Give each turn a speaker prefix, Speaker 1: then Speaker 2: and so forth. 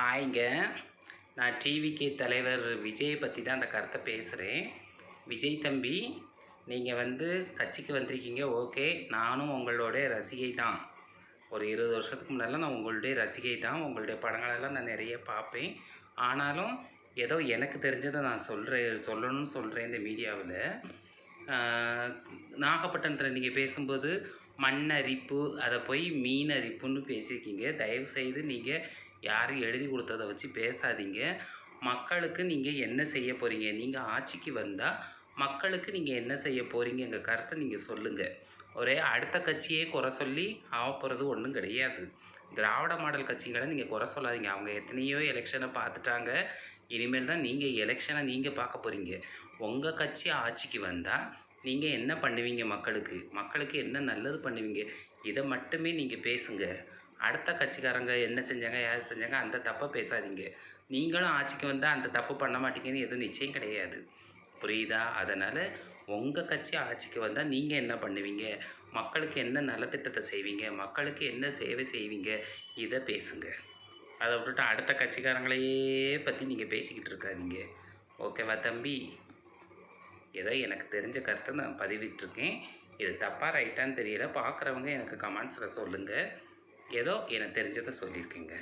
Speaker 1: ஹாய்ங்க. நான் டிவிகே தலைவர் விஜயை பற்றி தான் அந்த கருத்தை பேசுகிறேன். விஜய் தம்பி, நீங்கள் கட்சிக்கு வந்திருக்கீங்க, ஓகே. நானும் உங்களுடைய ரசிகை தான். ஒரு 20 வருஷத்துக்கு முன்னாடிலாம் நான் உங்களுடைய ரசிகை தான். உங்களுடைய படங்களெல்லாம் நான் நிறைய பார்ப்பேன். ஆனாலும் ஏதோ எனக்கு தெரிஞ்சதை நான் சொல்லணும்னு சொல்கிறேன் இந்த மீடியாவில். நாகப்பட்டினத்தில் நீங்கள் பேசும்போது மண் அரிப்பு, அதை போய் மீன் அரிப்புன்னு பேசியிருக்கீங்க. தயவுசெய்து நீங்கள் யாரும் எழுதி கொடுத்ததை வச்சு பேசாதீங்க. மக்களுக்கு நீங்கள் என்ன செய்ய போகிறீங்க? நீங்கள் ஆட்சிக்கு வந்தால் மக்களுக்கு நீங்கள் என்ன செய்ய போகிறீங்கங்க கருத்தை நீங்கள் சொல்லுங்கள். ஒரே அடுத்த கட்சியே குறை சொல்லி ஆகப்போகிறது ஒன்றும் கிடையாது. திராவிட மாடல் கட்சிகளை நீங்கள் குறை சொல்லாதீங்க. அவங்க எத்தனையோ எலெக்ஷனை பார்த்துட்டாங்க. இனிமேல் தான் நீங்கள் எலெக்ஷனை நீங்கள் பார்க்க போகிறீங்க. உங்கள் கட்சி ஆட்சிக்கு வந்தால் நீங்கள் என்ன பண்ணுவீங்க? மக்களுக்கு என்ன நல்லது பண்ணுவீங்க? இதை மட்டுமே நீங்கள் பேசுங்க. அடுத்த கட்சிக்காரங்க என்ன செஞ்சாங்க, யார் செஞ்சாங்க, அந்த தப்பை பேசாதீங்க. நீங்களும் ஆட்சிக்கு வந்தால் அந்த தப்பு பண்ண மாட்டீங்கன்னு எதுவும் நிச்சயம் கிடையாது. புரியுதா? அதனால் உங்கள் கட்சி ஆட்சிக்கு வந்தால் நீங்கள் என்ன பண்ணுவீங்க? மக்களுக்கு என்ன நலத்திட்டத்தை செய்வீங்க? மக்களுக்கு என்ன சேவை செய்வீங்க? இதை பேசுங்க. அதை விட்டுட்டு அடுத்த கட்சிக்காரங்களையே பற்றி நீங்கள் பேசிக்கிட்டு இருக்காதீங்க. ஓகேவா தம்பி? ஏதோ எனக்கு தெரிஞ்ச கருத்தை நான் பதிவிட்டிருக்கேன். இது தப்பாக ரைட்டான்னு தெரியல. பார்க்குறவங்க எனக்கு கமெண்ட்ஸில் சொல்லுங்கள். ஏதோ எனக்கு தெரிஞ்சதை சொல்லியிருக்கேங்க.